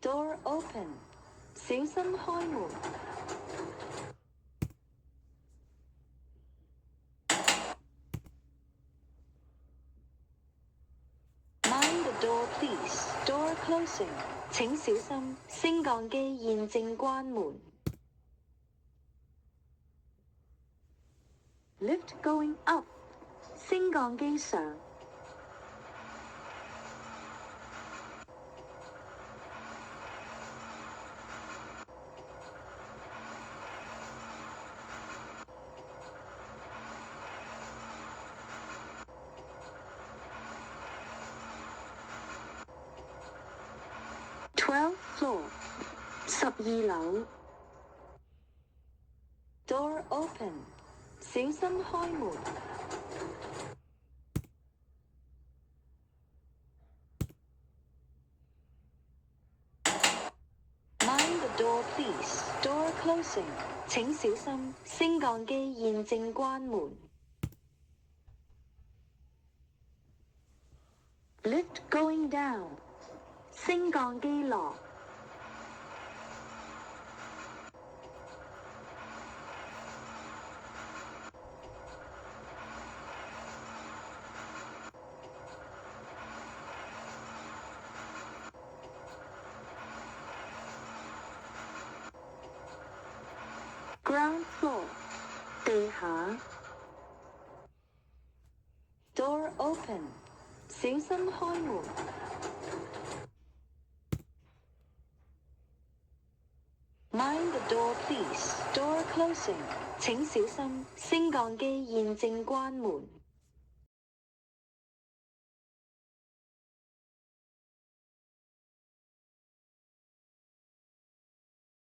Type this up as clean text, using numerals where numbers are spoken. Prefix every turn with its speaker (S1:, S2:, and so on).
S1: Door open， 小心開門。Mind the door please. Door closing， 請小心，升降機現正關門。Lift going up， 升降機上。12th floor， 12樓。Door open， 小心開門。Mind the door please. Door closing， 請小心，升降機現正關門。Lift going down， 升降機落。Ground floor， 地下。Door open， 小心開門。Mind the door please. Door closing， 請小心，升降機現正關門。